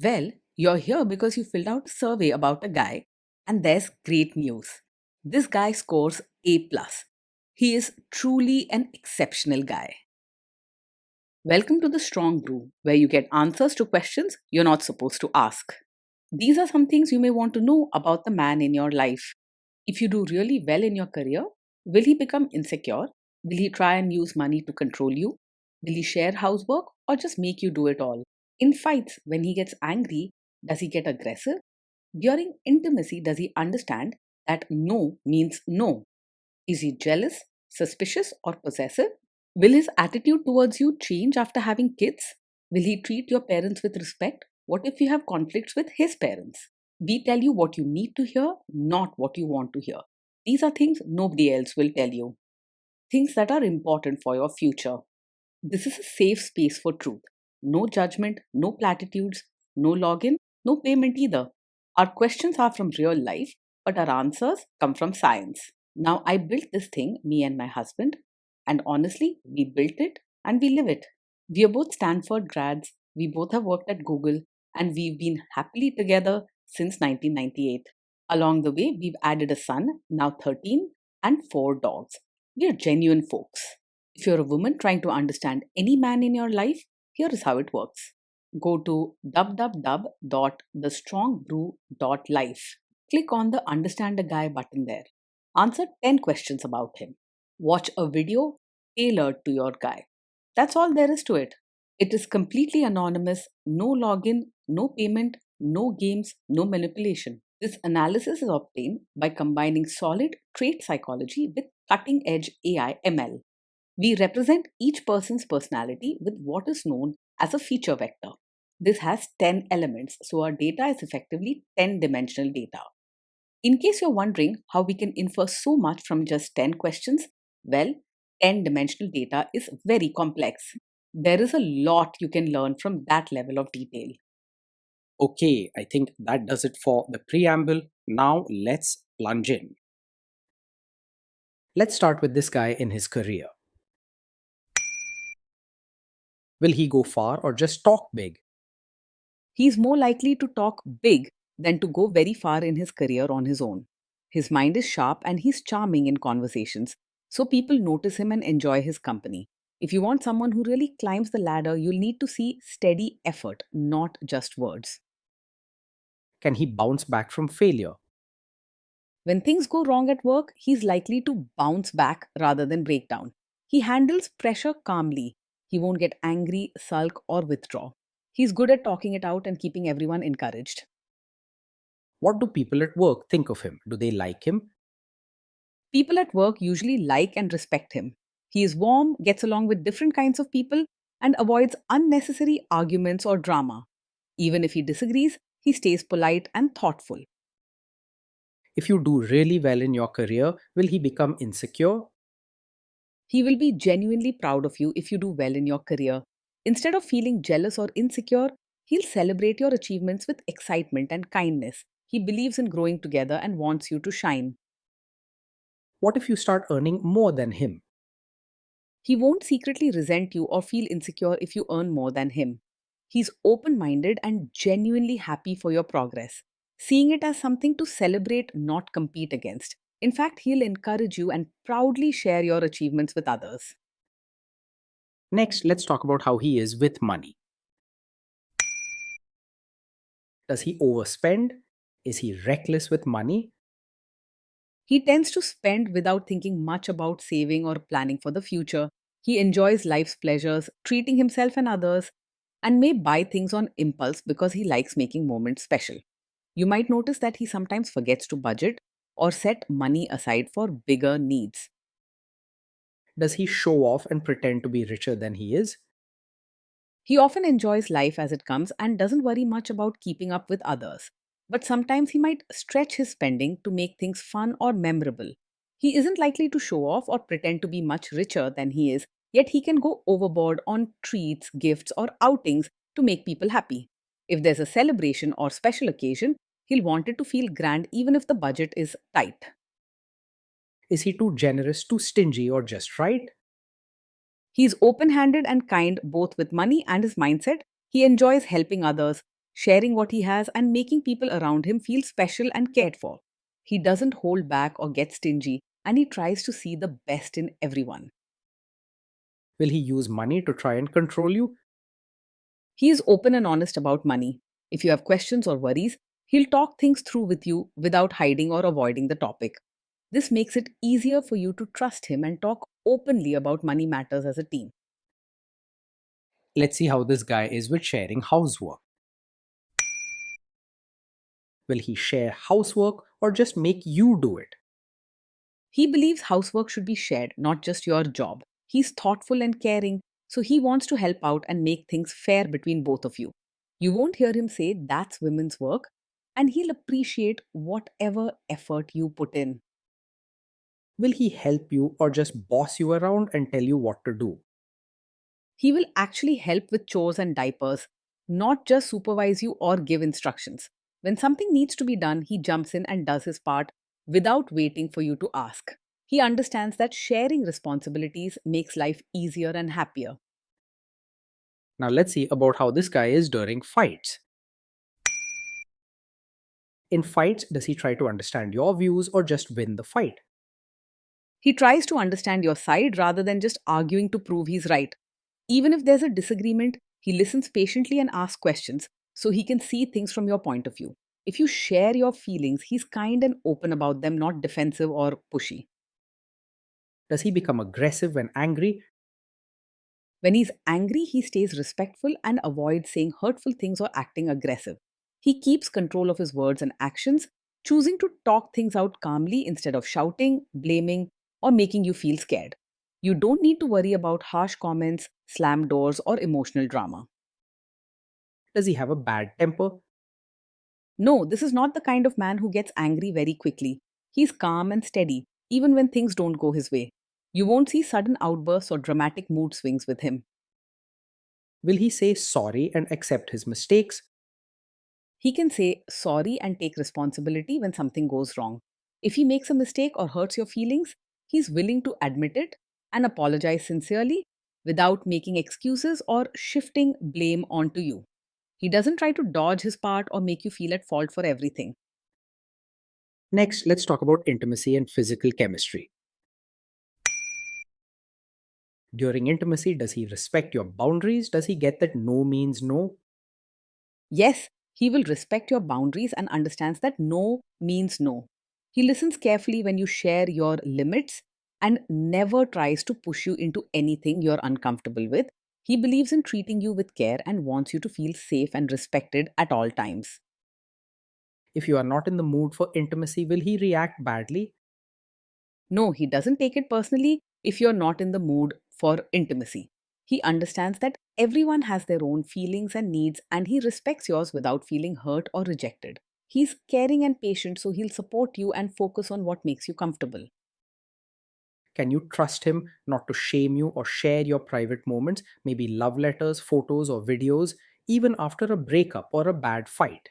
Well, you're here because you filled out a survey about a guy, and there's great news. This guy scores A+. plus. He is truly an exceptional guy. Welcome to the Strong Brew, where you get answers to questions you're not supposed to ask. These are some things you may want to know about the man in your life. If you do really well in your career, will he become insecure? Will he try and use money to control you? Will he share housework or just make you do it all? In fights, when he gets angry, does he get aggressive? During intimacy, does he understand that no means no? Is he jealous, suspicious, or possessive? Will his attitude towards you change after having kids? Will he treat your parents with respect? What if you have conflicts with his parents? We tell you what you need to hear, not what you want to hear. These are things nobody else will tell you. Things that are important for your future. This is a safe space for truth. No judgment, no platitudes, no login, no payment either. Our questions are from real life, but our answers come from science. Now, I built this thing, me and my husband, and honestly, we built it and we live it. We are both Stanford grads, we both have worked at Google, and we've been happily together since 1998. Along the way, we've added a son, now 13, and 4 dogs. We are genuine folks. If you're a woman trying to understand any man in your life, here is how it works. Go to www.thestrongbrew.life. Click on the Understand a Guy button there. Answer 10 questions about him. Watch a video tailored to your guy. That's all there is to it. It is completely anonymous, no login, no payment, no games, no manipulation. This analysis is obtained by combining solid trait psychology with cutting edge AI ML. We represent each person's personality with what is known as a feature vector. This has 10 elements, so our data is effectively 10-dimensional data. In case you're wondering how we can infer so much from just 10 questions, well, 10-dimensional data is very complex. There is a lot you can learn from that level of detail. Okay, I think that does it for the preamble. Now let's plunge in. Let's start with this guy in his career. Will he go far or just talk big? He's more likely to talk big than to go very far in his career on his own. His mind is sharp and he's charming in conversations, so people notice him and enjoy his company. If you want someone who really climbs the ladder, you'll need to see steady effort, not just words. Can he bounce back from failure? When things go wrong at work, he's likely to bounce back rather than break down. He handles pressure calmly. He won't get angry, sulk, or withdraw. He's good at talking it out and keeping everyone encouraged. What do people at work think of him? Do they like him? People at work usually like and respect him. He is warm, gets along with different kinds of people, and avoids unnecessary arguments or drama. Even if he disagrees, he stays polite and thoughtful. If you do really well in your career, will he become insecure? He will be genuinely proud of you if you do well in your career. Instead of feeling jealous or insecure, he'll celebrate your achievements with excitement and kindness. He believes in growing together and wants you to shine. What if you start earning more than him? He won't secretly resent you or feel insecure if you earn more than him. He's open minded and genuinely happy for your progress, seeing it as something to celebrate, not compete against. In fact, he'll encourage you and proudly share your achievements with others. Next, let's talk about how he is with money. Does he overspend? Is he reckless with money? He tends to spend without thinking much about saving or planning for the future. He enjoys life's pleasures, treating himself and others, and may buy things on impulse because he likes making moments special. You might notice that he sometimes forgets to budget or set money aside for bigger needs. Does he show off and pretend to be richer than he is? He often enjoys life as it comes and doesn't worry much about keeping up with others. But sometimes he might stretch his spending to make things fun or memorable. He isn't likely to show off or pretend to be much richer than he is, yet he can go overboard on treats, gifts, or outings to make people happy. If there's a celebration or special occasion, he'll want it to feel grand even if the budget is tight. Is he too generous, too stingy, or just right? He's open handed and kind both with money and his mindset. He enjoys helping others, sharing what he has and making people around him feel special and cared for. He doesn't hold back or get stingy, and he tries to see the best in everyone. Will he use money to try and control you? He is open and honest about money. If you have questions or worries, he'll talk things through with you without hiding or avoiding the topic. This makes it easier for you to trust him and talk openly about money matters as a team. Let's see how this guy is with sharing housework. Will he share housework or just make you do it? He believes housework should be shared, not just your job. He's thoughtful and caring, so he wants to help out and make things fair between both of you. You won't hear him say that's women's work, and he'll appreciate whatever effort you put in. Will he help you or just boss you around and tell you what to do? He will actually help with chores and diapers, not just supervise you or give instructions. When something needs to be done, he jumps in and does his part without waiting for you to ask. He understands that sharing responsibilities makes life easier and happier. Now let's see about how this guy is during fights. In fights, does he try to understand your views or just win the fight? He tries to understand your side rather than just arguing to prove he's right. Even if there's a disagreement, he listens patiently and asks questions so he can see things from your point of view. If you share your feelings, he's kind and open about them, not defensive or pushy. Does he become aggressive when angry? When he's angry, he stays respectful and avoids saying hurtful things or acting aggressive. He keeps control of his words and actions, choosing to talk things out calmly instead of shouting, blaming, or making you feel scared. You don't need to worry about harsh comments, slam doors, or emotional drama. Does he have a bad temper? No, this is not the kind of man who gets angry very quickly. He's calm and steady, even when things don't go his way. You won't see sudden outbursts or dramatic mood swings with him. Will he say sorry and accept his mistakes? He can say sorry and take responsibility when something goes wrong. If he makes a mistake or hurts your feelings, he's willing to admit it and apologize sincerely without making excuses or shifting blame onto you. He doesn't try to dodge his part or make you feel at fault for everything. Next, let's talk about intimacy and physical chemistry. During intimacy, does he respect your boundaries? Does he get that no means no? Yes, he will respect your boundaries and understands that no means no. He listens carefully when you share your limits and never tries to push you into anything you're uncomfortable with. He believes in treating you with care and wants you to feel safe and respected at all times. If you are not in the mood for intimacy, will he react badly? No, he doesn't take it personally if you're not in the mood for intimacy. He understands that everyone has their own feelings and needs, and he respects yours without feeling hurt or rejected. He's caring and patient, so he'll support you and focus on what makes you comfortable. Can you trust him not to shame you or share your private moments, maybe love letters, photos, or videos, even after a breakup or a bad fight?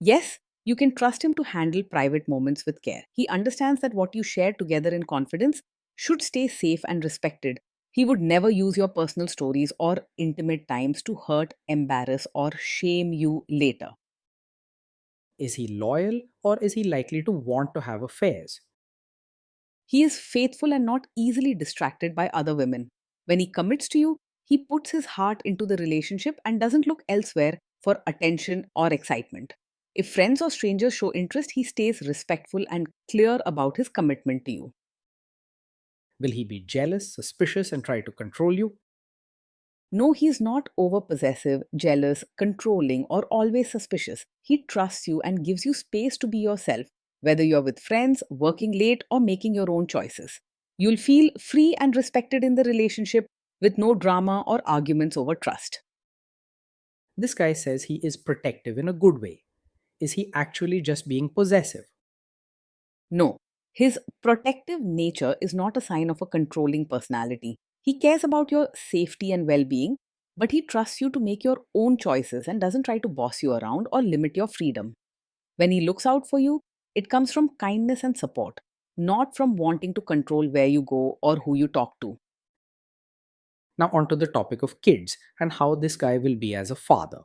Yes, you can trust him to handle private moments with care. He understands that what you share together in confidence should stay safe and respected. He would never use your personal stories or intimate times to hurt, embarrass, or shame you later. Is he loyal or is he likely to want to have affairs? He is faithful and not easily distracted by other women. When he commits to you, he puts his heart into the relationship and doesn't look elsewhere for attention or excitement. If friends or strangers show interest, he stays respectful and clear about his commitment to you. Will he be jealous, suspicious, and try to control you? No, he's not over possessive, jealous, controlling, or always suspicious. He trusts you and gives you space to be yourself, whether you're with friends, working late, or making your own choices. You'll feel free and respected in the relationship with no drama or arguments over trust. This guy says he is protective in a good way. Is he actually just being possessive? No, his protective nature is not a sign of a controlling personality. He cares about your safety and well being, but he trusts you to make your own choices and doesn't try to boss you around or limit your freedom. When he looks out for you, it comes from kindness and support, not from wanting to control where you go or who you talk to. Now, onto the topic of kids and how this guy will be as a father.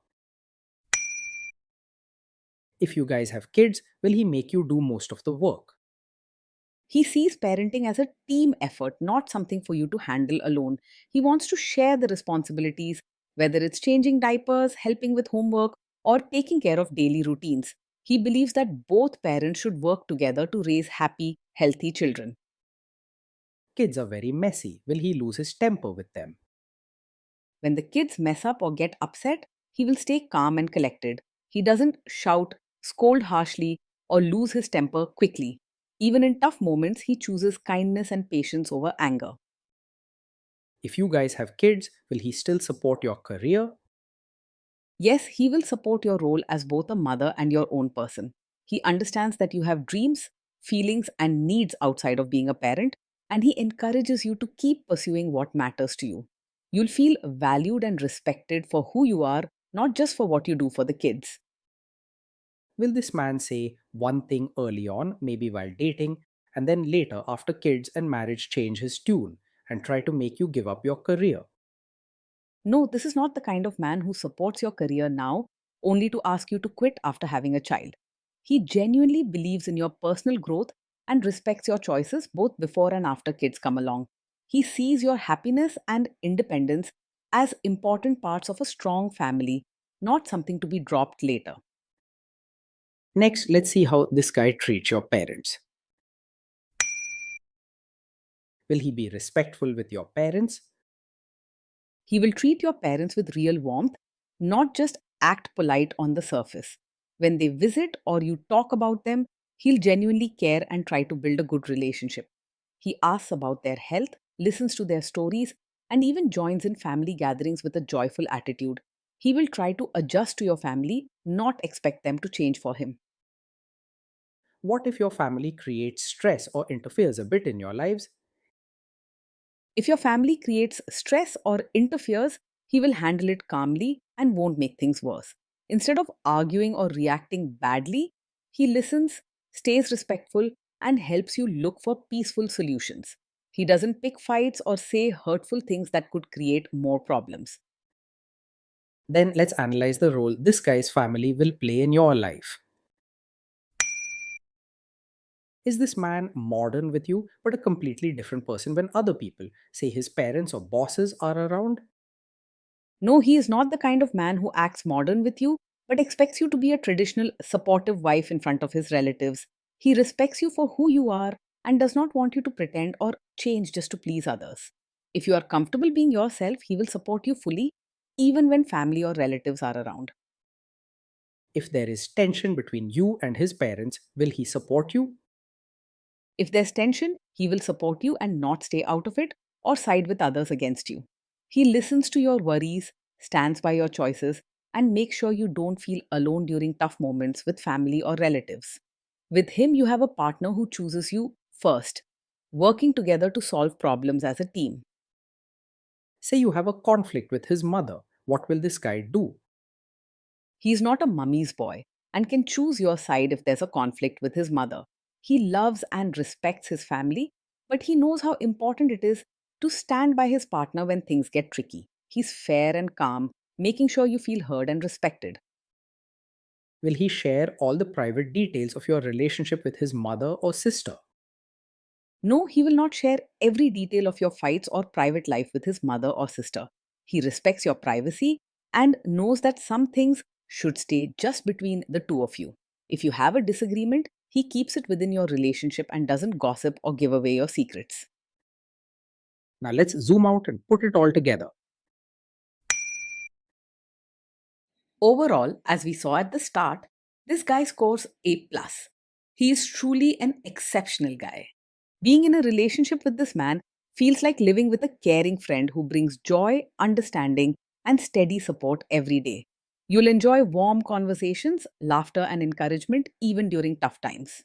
If you guys have kids, will he make you do most of the work? He sees parenting as a team effort, not something for you to handle alone. He wants to share the responsibilities, whether it's changing diapers, helping with homework, or taking care of daily routines. He believes that both parents should work together to raise happy, healthy children. Kids are very messy. Will he lose his temper with them? When the kids mess up or get upset, he will stay calm and collected. He doesn't shout, scold harshly, or lose his temper quickly. Even in tough moments, he chooses kindness and patience over anger. If you guys have kids, will he still support your career? Yes, he will support your role as both a mother and your own person. He understands that you have dreams, feelings, and needs outside of being a parent, and he encourages you to keep pursuing what matters to you. You'll feel valued and respected for who you are, not just for what you do for the kids. Will this man say one thing early on, maybe while dating, and then later, after kids and marriage, change his tune and try to make you give up your career? No, this is not the kind of man who supports your career now only to ask you to quit after having a child. He genuinely believes in your personal growth and respects your choices both before and after kids come along. He sees your happiness and independence as important parts of a strong family, not something to be dropped later. Next, let's see how this guy treats your parents. Will he be respectful with your parents? He will treat your parents with real warmth, not just act polite on the surface. When they visit or you talk about them, he'll genuinely care and try to build a good relationship. He asks about their health, listens to their stories, and even joins in family gatherings with a joyful attitude. He will try to adjust to your family, not expect them to change for him. What if your family creates stress or interferes a bit in your lives? If your family creates stress or interferes, he will handle it calmly and won't make things worse. Instead of arguing or reacting badly, he listens, stays respectful, and helps you look for peaceful solutions. He doesn't pick fights or say hurtful things that could create more problems. Then let's analyze the role this guy's family will play in your life. Is this man modern with you, but a completely different person when other people, say his parents or bosses, are around? No, he is not the kind of man who acts modern with you, but expects you to be a traditional, supportive wife in front of his relatives. He respects you for who you are and does not want you to pretend or change just to please others. If you are comfortable being yourself, he will support you fully, even when family or relatives are around. If there is tension between you and his parents, will he support you? If there's tension, he will support you and not stay out of it or side with others against you. He listens to your worries, stands by your choices, and makes sure you don't feel alone during tough moments with family or relatives. With him, you have a partner who chooses you first, working together to solve problems as a team. Say you have a conflict with his mother, what will this guy do? He's not a mummy's boy and can choose your side if there's a conflict with his mother. He loves and respects his family, but he knows how important it is to stand by his partner when things get tricky. He's fair and calm, making sure you feel heard and respected. Will he share all the private details of your relationship with his mother or sister? No, he will not share every detail of your fights or private life with his mother or sister. He respects your privacy and knows that some things should stay just between the two of you. If you have a disagreement, he keeps it within your relationship and doesn't gossip or give away your secrets. Now let's zoom out and put it all together. Overall, as we saw at the start, this guy scores A+. plus. He is truly an exceptional guy. Being in a relationship with this man feels like living with a caring friend who brings joy, understanding, and steady support every day. You'll enjoy warm conversations, laughter, and encouragement even during tough times.